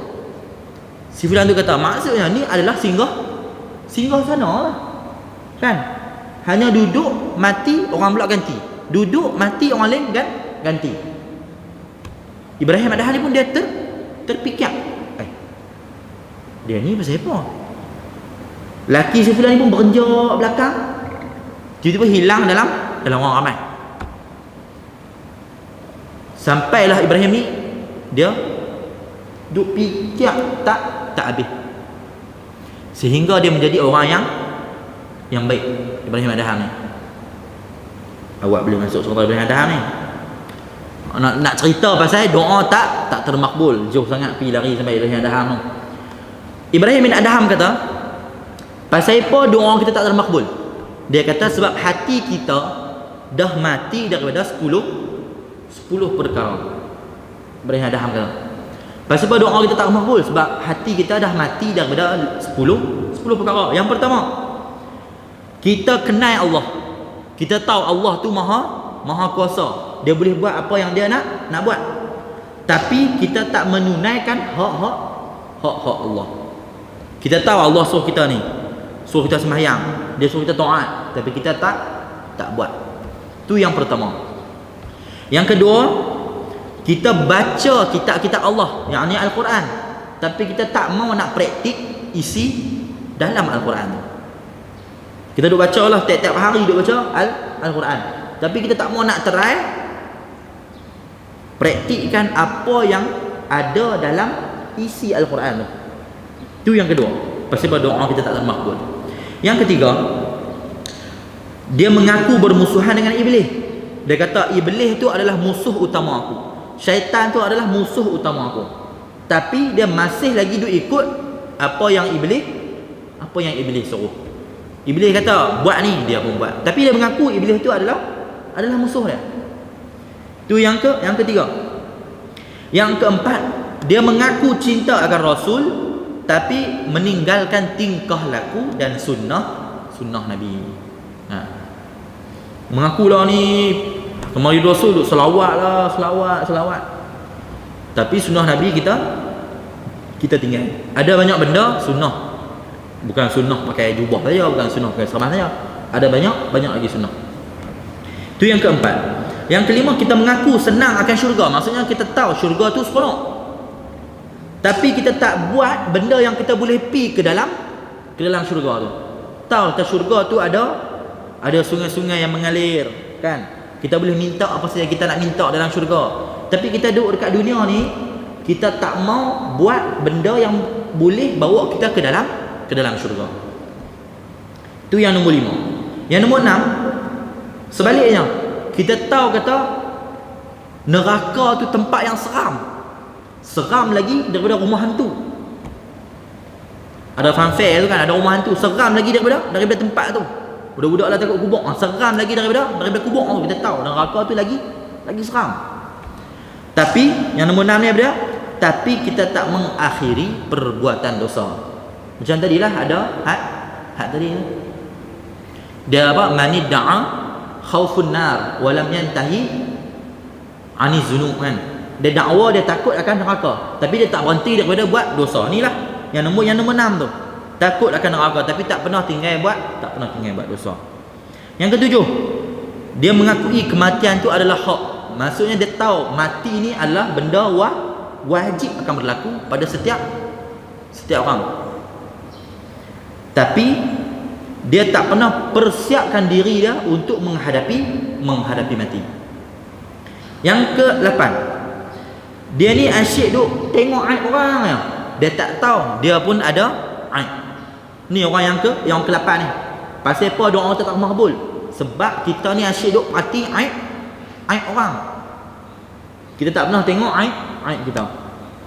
Si fulan tu kata, "Maksudnya ni adalah singgah sana lah. Kan? Hanya duduk mati orang pula ganti. Duduk mati orang lain ganti." Ibrahim Adham ni pun dia terfikir, dia ni pasal apa? Laki si fulan ni pun berenjak belakang, tiba-tiba hilang dalam orang ramai. Sampailah Ibrahim ni dia duk fikir tak habis, sehingga dia menjadi orang yang baik. Ibrahim Adham ni, awak boleh masuk surga Ibrahim Adham ni. Nak cerita pasal doa tak termakbul, jauh sangat pergi lari sampai Ibrahim Adham tu. Ibrahim bin Adham kata, pasal apa doa kita tak termakbul? Dia kata sebab hati kita dah mati daripada 10 perkara. Ibrahim Adham kata, pasal apa doa kita tak termakbul? Sebab hati kita dah mati daripada 10 perkara. Yang pertama, kita kenal Allah. Kita tahu Allah tu maha kuasa. Dia boleh buat apa yang dia nak buat. Tapi kita tak menunaikan hak Allah. Kita tahu Allah suruh kita ni, suruh kita sembahyang, dia suruh kita taat, tapi kita tak buat. Tu yang pertama. Yang kedua, kita baca kitab-kitab Allah, yang ni Al-Quran, tapi kita tak mau nak praktik isi dalam Al-Quran tu. Kita duk baca lah, tiap-tiap hari duk baca Al-Quran, tapi kita tak mau nak try praktikkan apa yang ada dalam isi Al-Quran tu. Itu yang kedua, pasal doa kita tak termakbul. Yang ketiga, dia mengaku bermusuhan dengan iblis. Dia kata iblis tu adalah musuh utama aku, syaitan tu adalah musuh utama aku. Tapi dia masih lagi duk ikut apa yang iblis suruh. Iblis kata buat ni, dia pun buat. Tapi dia mengaku iblis tu adalah musuh dia. Tu yang ketiga. Yang keempat, dia mengaku cinta akan Rasul tapi meninggalkan tingkah laku dan sunnah Nabi. Mengakulah ni kemari Rasul selawat. Tapi sunnah Nabi kita tinggal. Ada banyak benda sunnah. Bukan sunnah pakai jubah saja, bukan sunnah pakai serban saja. Ada banyak lagi sunnah. Itu yang keempat. Yang kelima, kita mengaku senang akan syurga. Maksudnya kita tahu syurga tu seronok. Tapi kita tak buat benda yang kita boleh pi ke dalam syurga tu. Tahu tak syurga tu ada sungai-sungai yang mengalir, kan? Kita boleh minta apa saja kita nak minta dalam syurga. Tapi kita duduk dekat dunia ni, kita tak mau buat benda yang boleh bawa kita ke dalam syurga. Itu yang nombor 5. Yang nombor 6, sebaliknya, kita tahu kata neraka tu tempat yang seram lagi daripada rumah hantu. Ada fanfare tu kan, ada rumah hantu, seram lagi daripada tempat tu. Budak-budak lah takut kubur, seram lagi daripada kubur tu. Kita tahu neraka tu lagi seram. Tapi yang nombor 6 ni apa dia? Tapi kita tak mengakhiri perbuatan dosa. Macam tadilah ada had tadi. Dia apa? Mani da'a khaufun nar wa lam yantahi ani zunub, kan? Dia dakwa dia takut akan neraka, tapi dia tak berhenti daripada buat dosa. Inilah yang nombor 6 tu. Takut akan neraka tapi tak pernah tinggal buat dosa. Yang ketujuh, dia mengakui kematian tu adalah hak. Maksudnya dia tahu mati ni adalah benda wajib akan berlaku pada setiap orang. Tapi dia tak pernah persiapkan diri dia untuk menghadapi mati. Yang ke-8, dia ni asyik duk tengok aib orang ya. Dia tak tahu dia pun ada aib. Ni orang yang ke-8 ni. Pasal apa doa kita tak makbul? Sebab kita ni asyik duk perhati aib orang. Kita tak pernah tengok aib kita.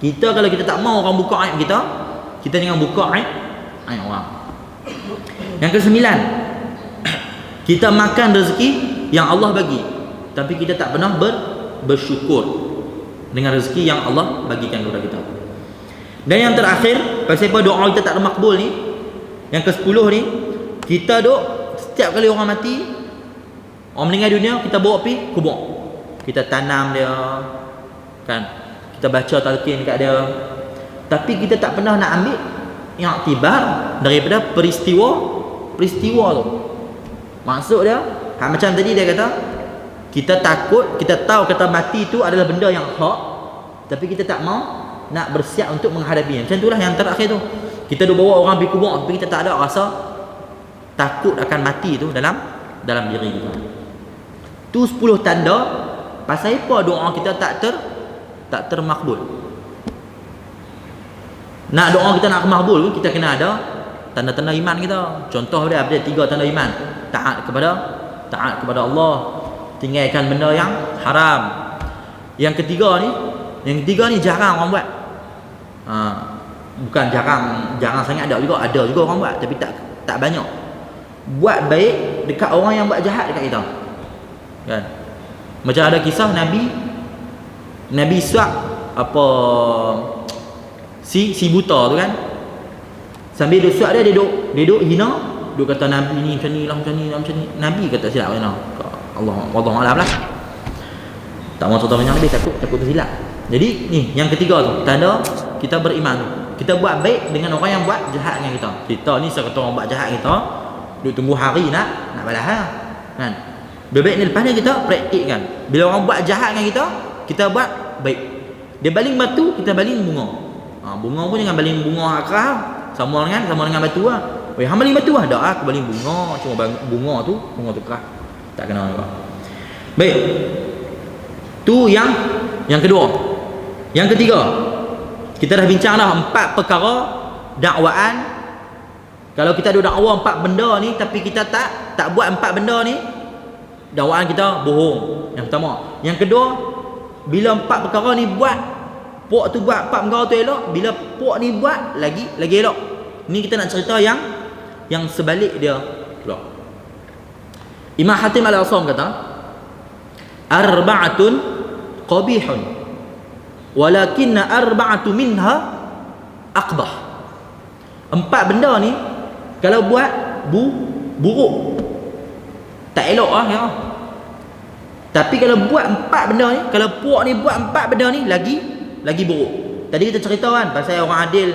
Kita kalau kita tak mau orang buka aib kita jangan buka aib orang. Yang ke-9, kita makan rezeki yang Allah bagi, tapi kita tak pernah bersyukur dengan rezeki yang Allah bagikan kepada kita. Dan yang terakhir, pasal apa doa kita tak makbul ni, yang ke-10 ni, kita duk setiap kali orang mati, orang meninggal dunia, kita bawa pergi kubur. Kita tanam dia, kan? Kita baca talqin kat dia. Tapi kita tak pernah nak ambil yang iktibar daripada peristiwa tu. Maksud dia, macam tadi dia kata, kita takut, kita tahu kata mati itu adalah benda yang hak, tapi kita tak mau nak bersiap untuk menghadapinya. Macam itulah yang terakhir tu. Kita dah bawa orang pergi kubur, tapi kita tak ada rasa takut akan mati itu dalam diri kita. Tu 10 tanda pasal apa doa kita tak termakbul. Nak doa kita nak makbul, kita kena ada tanda-tanda iman kita. Contoh dia ada 3 tanda iman. Taat kepada Allah, tinggalkan benda yang haram. Yang ketiga ni jarang orang buat. Bukan jarang sangat, ada juga orang buat, tapi tak banyak. Buat baik dekat orang yang buat jahat dekat kita, kan? Macam ada kisah Nabi Ishaq apa si buta tu, kan? Sambil dia suap dia duduk hina, dia kata Nabi ni macam ni lah, macam ni. Nabi kata silap kan? Allah alam lah. Tak mau contoh banyak lebih, takut tersilap. Jadi ni yang ketiga tu, tanda kita beriman tu. Kita buat baik dengan orang yang buat jahat dengan kita. Kita ni sekata orang buat jahat kita, duk tunggu hari nak balas, kan? Baik ni lepas ni kita praktikkan. Bila orang buat jahat dengan kita buat baik. Dia baling batu, kita baling bunga. Bunga pun jangan baling bunga akrah, sama dengan batu lah. Hang baling batu lah, dak aku baling bunga, cuma bunga tu kerah. Tak kena juga. Baik. Tu yang kedua. Yang ketiga, kita dah bincang dah 4 perkara dakwaan Kalau kita ada dakwa 4 benda ni tapi kita tak buat 4 benda ni, dakwaan kita bohong. Yang pertama. Yang kedua, bila 4 perkara ni buat, puak tu buat 4 perkara tu elok, bila puak ni buat lagi elok. Ni kita nak cerita yang sebalik dia pula. Imam Hatim Al-Asam kata, arba'atun qabihun walakinna arba'atu minha aqbah. 4 benda ni kalau buat buruk, tak elok ya. Tapi kalau buat 4 benda ni, kalau puak ni buat 4 benda ni lagi buruk. Tadi kita cerita kan pasal orang adil,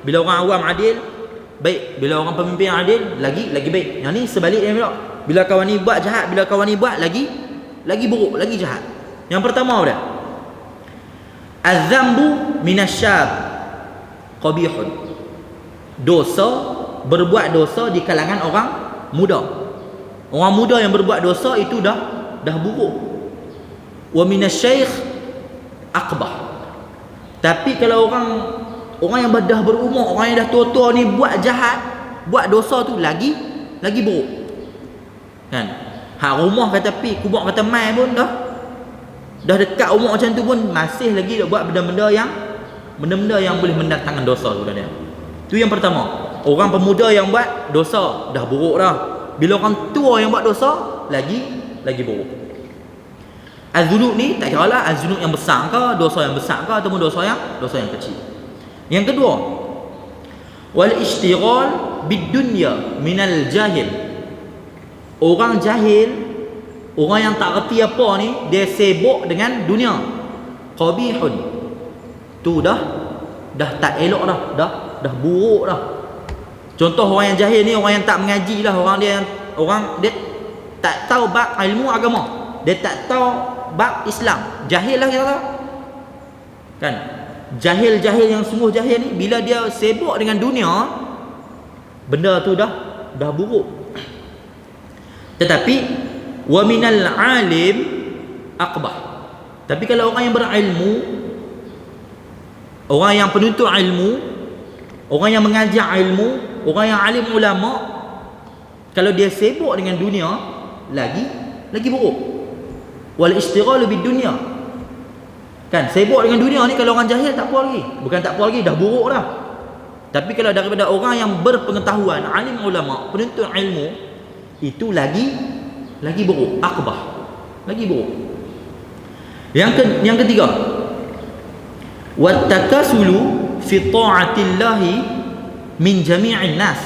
bila orang awam adil baik, bila orang pemimpin adil lagi baik. Yang ni sebaliknya pula. Bila kawan ni buat jahat, bila kawan ni buat lagi buruk, lagi jahat. Yang pertama apa dia? Az-zambu minasyab qabihun. Berbuat dosa di kalangan orang muda. Orang muda yang berbuat dosa itu dah buruk. Wa minasyaikh aqbah. Tapi kalau orang yang dah berumur, orang yang dah tua-tua ni buat jahat, buat dosa tu lagi buruk. Kan? Hak rumah kata pi, kubur kata mai pun dah dekat umur macam tu pun masih lagi buat benda-benda yang boleh mendatangkan dosa tu dia. Tu yang pertama. Orang pemuda yang buat dosa dah buruk dah. Bila orang tua yang buat dosa lagi buruk. Az-zunub ni tak kira lah az-zunub yang besar ke, dosa yang besar ke ataupun dosa yang kecil. Yang kedua, wal ishtighal bid-dunya minal jahil. Orang jahil, orang yang tak reti apa ni, dia sibuk dengan dunia. Qabihun. Tu dah tak elok dah buruk dah. Contoh orang yang jahil ni, orang yang tak mengaji lah, orang dia tak tahu bab ilmu agama, dia tak tahu bab Islam, jahil lah kita tahu kan. Jahil yang sungguh jahil ni, bila dia sibuk dengan dunia, benda tu dah buruk. Tetapi wa minal alim aqbah. Tapi kalau orang yang berilmu, orang yang penuntut ilmu, orang yang mengajar ilmu, orang yang alim ulama, kalau dia sibuk dengan dunia lagi buruk. Wal ishtighalu bid dunya. Kan, sibuk dengan dunia ni kalau orang jahil tak apa lagi. Bukan tak apa lagi, dah buruk dah. Tapi kalau daripada orang yang berpengetahuan, alim ulama, penuntut ilmu, itu lagi buruk, aqbah. Lagi buruk. Yang ketiga, wat takasulu fi ta'atillahi min jami'in nas.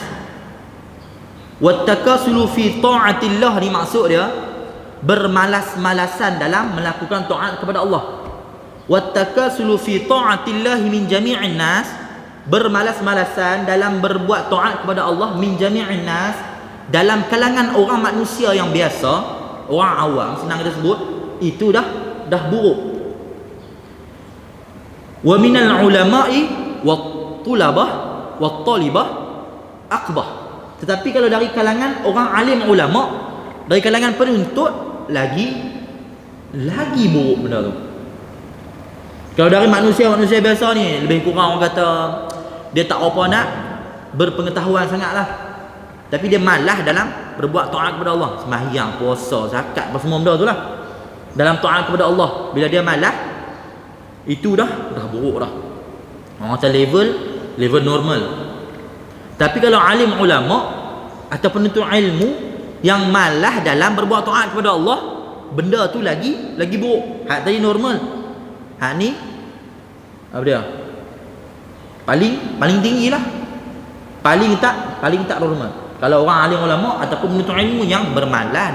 Wat takasulu fi ta'atillah ni maksud dia bermalas-malasan dalam melakukan taat kepada Allah. Wat takasulu fi ta'atillahi min jami'in nas, bermalas-malasan dalam berbuat taat kepada Allah min jami'in nas, dalam kalangan orang manusia yang biasa, orang awam senang kita sebut, itu dah buruk. Wa minal ulama'i wat tulabah wat talibah aqbah. Tetapi kalau dari kalangan orang alim ulama, dari kalangan penuntut, lagi buruk benda tu. Kalau dari manusia biasa ni, lebih kurang orang kata dia tak apa nak berpengetahuan sangatlah, tapi dia malah dalam berbuat taat kepada Allah, sembahyang, puasa, zakat, apa semua benda tu lah. Dalam taat kepada Allah, bila dia malah, itu dah buruk dah. Orang macam level normal. Tapi kalau alim ulama atau penuntut ilmu yang malah dalam berbuat taat kepada Allah, benda tu lagi buruk. Hak tadi normal, hak ni apa dia? Paling tinggi lah. Paling tak normal. Kalau orang alim ulama ataupun penuntut ilmu yang bermalah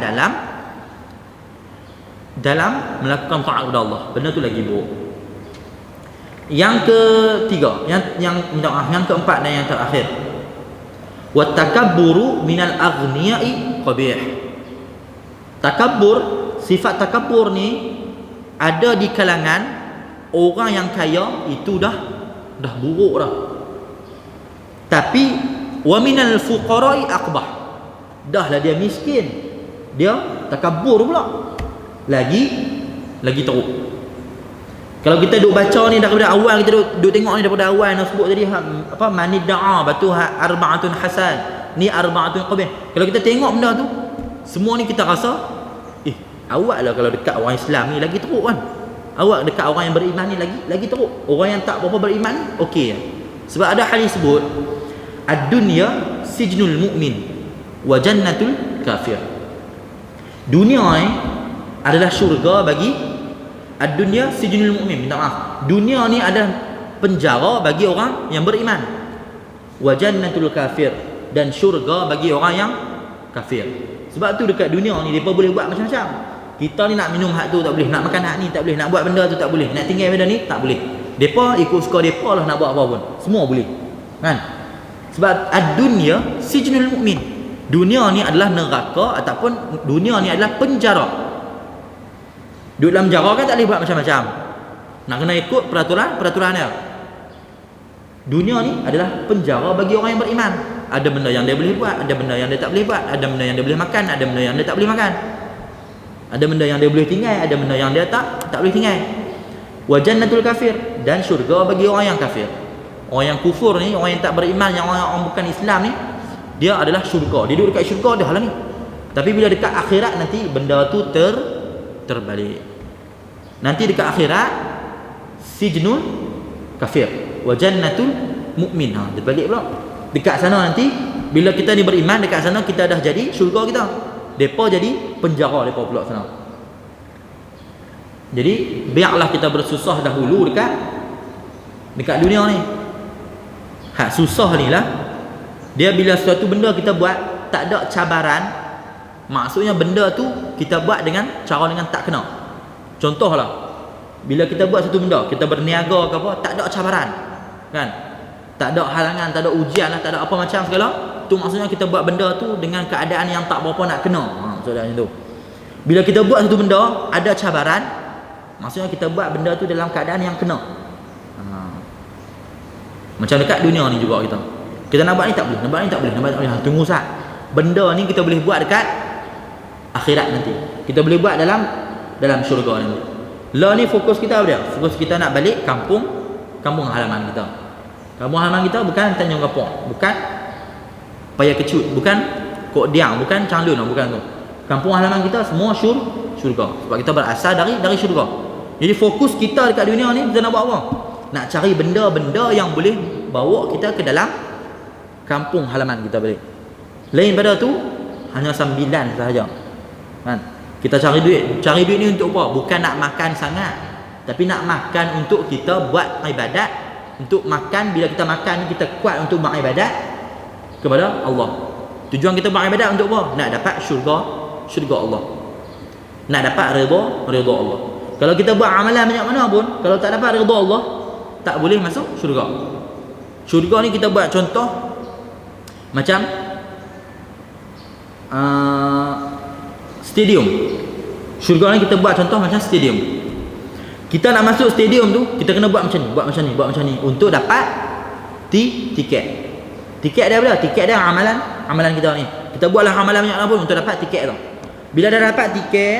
dalam melakukan taat kepada Allah, benda tu lagi buruk. Yang ketiga, yang keempat dan yang terakhir, wat takabburu minal aghniyai qabih. Takabbur, sifat takabbur ni ada di kalangan orang yang kaya, itu dah buruk dah. Tapi wa minal fuqara'i aqbah. Dah lah dia miskin, dia takabbur pula, lagi teruk. Kalau kita duk baca ni daripada awal, kita duk tengok ni daripada awal nak sebut tadi manid da'a batu arba'atun hasan Ni arba'atun qabih. Kalau kita tengok benda tu, semua ni kita rasa, awak lah kalau dekat orang Islam ni lagi teruk kan. Awak dekat orang yang beriman ni lagi teruk. Orang yang tak berapa beriman ni okey. Sebab ada hadis sebut, ad-dunya sijnul mu'min wa jannatul kafir. Dunia ni adalah syurga bagi ad-dunya sijnul mu'min. Minta maaf. Dunia ni adalah penjara bagi orang yang beriman. Wa jannatul kafir, dan syurga bagi orang yang kafir. Sebab tu dekat dunia ni depa boleh buat macam-macam. Kita ni nak minum hak tu tak boleh, nak makan hak ni tak boleh, nak buat benda tu tak boleh, nak tinggal benda ni tak boleh. Depa ikut suka depa lah nak buat apa pun. Semua boleh. Kan? Sebab ad-dunya sijnul mu'min. Dunia ni adalah neraka ataupun dunia ni adalah penjara. Duduk dalam penjara kan tak boleh buat macam-macam. Nak kena ikut peraturan dia. Dunia ni adalah penjara bagi orang yang beriman. Ada benda yang dia boleh buat, ada benda yang dia tak boleh buat, ada benda yang dia boleh makan, ada benda yang dia tak boleh makan. Ada benda yang dia boleh tinggal, ada benda yang dia tak boleh tinggal. Wa jannatul kafir, dan syurga bagi orang yang kafir. Orang yang kufur ni, orang yang tak beriman, yang orang bukan Islam ni, dia adalah syurga. Dia duduk dekat syurga dah lah ni. Tapi bila dekat akhirat nanti benda tu terbalik. Nanti dekat akhirat sijnul kafir wa jannatul mu'min. Dia balik pula. Dekat sana nanti bila kita ni beriman, dekat sana kita dah jadi syurga kita. Depa jadi penjara depa pula sana. Jadi biarlah kita bersusah dahulu dekat dunia ni. Hak susah ni lah, dia bila suatu benda kita buat tak ada cabaran, maksudnya benda tu kita buat dengan tak kena. Contohlah, bila kita buat satu benda, kita berniaga ke apa, tak ada cabaran, kan? Tak ada halangan, tak ada ujian lah, tak ada apa macam segala. Tu maksudnya kita buat benda tu dengan keadaan yang tak berapa nak kena. Maksudnya tu. Bila kita buat satu benda ada cabaran, maksudnya kita buat benda tu dalam keadaan yang kena. Macam dekat dunia ni juga kita nak buat ni tak boleh, nak buat ni tak boleh, nak buat ni tak boleh. Tunggu sat. Benda ni kita boleh buat dekat akhirat nanti. Kita boleh buat dalam syurga nanti. Lah ni fokus kita apa dia? Fokus kita nak balik kampung halaman kita. Kampung halaman kita bukan Tanjung Kapur, bukan Paya Kecut, bukan Kok Diang, bukan Changlun, bukan tu. Kampung halaman kita semua syurga. Sebab kita berasal dari syurga. Jadi fokus kita dekat dunia ni kita nak buat apa? Nak cari benda-benda yang boleh bawa kita ke dalam kampung halaman kita balik. Lain pada tu hanya sambilan sahaja. Kan? Kita cari duit. Cari duit ni untuk apa? Bukan nak makan sangat, tapi nak makan untuk kita buat ibadat. Untuk makan, bila kita makan kita kuat untuk buat ibadat kepada Allah. Tujuan kita buat ibadat untuk apa? Nak dapat syurga Allah. Nak dapat redha Allah. Kalau kita buat amalan banyak mana pun, kalau tak dapat redha Allah, tak boleh masuk syurga. Syurga ni kita buat contoh macam stadium. Syurga ni kita buat contoh macam stadium. Kita nak masuk stadium tu, kita kena buat macam ni untuk dapat tiket. Tiket dia apa? Tiket dia amalan kita ni. Kita buatlah amalan banyak pun untuk dapat tiket tu. Bila dah dapat tiket,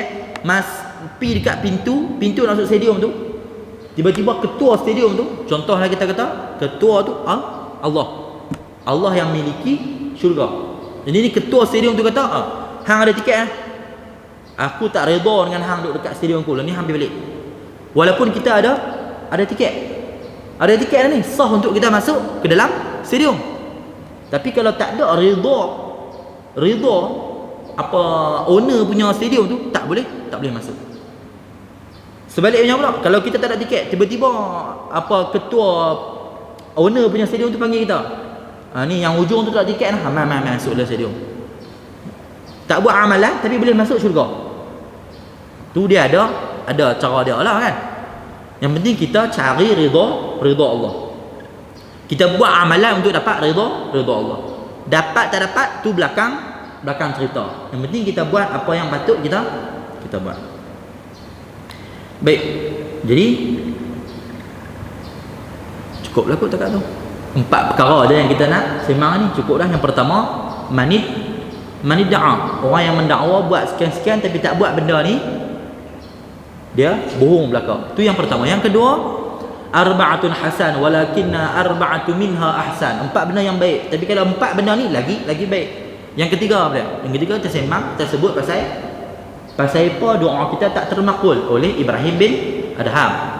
pergi dekat pintu nak masuk stadium tu. Tiba-tiba ketua stadium tu, contohlah kita kata ketua tu Allah yang miliki syurga. Jadi ni ketua stadium tu kata, hang ada tiket eh? Aku tak redha dengan hang duduk dekat stadium aku. Lah ni hang pergi balik. Walaupun kita ada tiket. Ada tiket dah ni, sah untuk kita masuk ke dalam stadium. Tapi kalau tak ada redha apa owner punya stadium tu, tak boleh masuk. Sebaliknya pula, kalau kita tak ada tiket, tiba-tiba apa ketua owner punya stadium tu panggil kita. Ni yang ujung tu tak ada tiket dah, mai masuk dalam stadium. Tak buat amalan tapi boleh masuk syurga. Tu dia ada cara dia lah kan. Yang penting kita cari redha Allah. Kita buat amalan untuk dapat redha Allah. Dapat tak dapat tu belakang cerita. Yang penting kita buat apa yang patut kita buat. Baik. Jadi cukuplah kot takat tu. 4 perkara dia yang kita nak sembang ni, cukup dah. Yang pertama, manid da'a. Orang yang mendakwa buat sekian-sekian tapi tak buat benda ni, dia bohong belaka. Tu yang pertama. Yang kedua, arba'atun hasan walakinna arba'atu minha ahsan. 4 benda yang baik, tapi kalau 4 benda ni lagi baik. Yang ketiga apa dia? Yang ketiga tersemang tersebut pasal apa doa kita tak termakbul oleh Ibrahim bin Adham.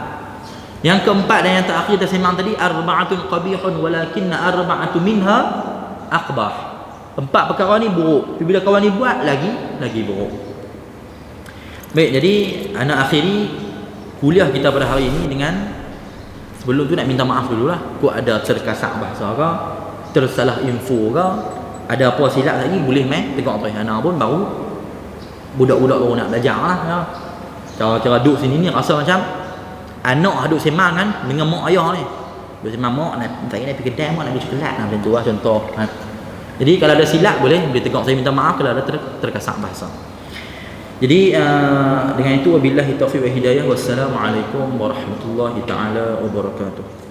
Yang keempat dan yang terakhir tersemang tadi, arba'atun qabihun walakinna arba'atu minha aqbah. 4 perkara ni buruk, tapi bila kawan ni buat lagi buruk. Baik, jadi anak akhiri kuliah kita pada hari ini dengan, sebelum tu nak minta maaf dululah. Kok ada terkasak bahasa ke, tersalah info ke, ada apa silap lagi, boleh main tengok apa Hana pun baru budak-budak baru nak belajar lah ya. Cara-cara duduk sini ni rasa macam anak duduk semang kan dengan mak ayah ni. Duduk semang mak nak saya nak pergi kedai mak nak beli coklat lah, macam tu lah contoh kan. Jadi kalau ada silap boleh tengok saya minta maaf kalau ada terkasak bahasa. Jadi dengan itu wabillahi taufiq wa hidayah. Wassalamualaikum warahmatullahi taala wabarakatuh.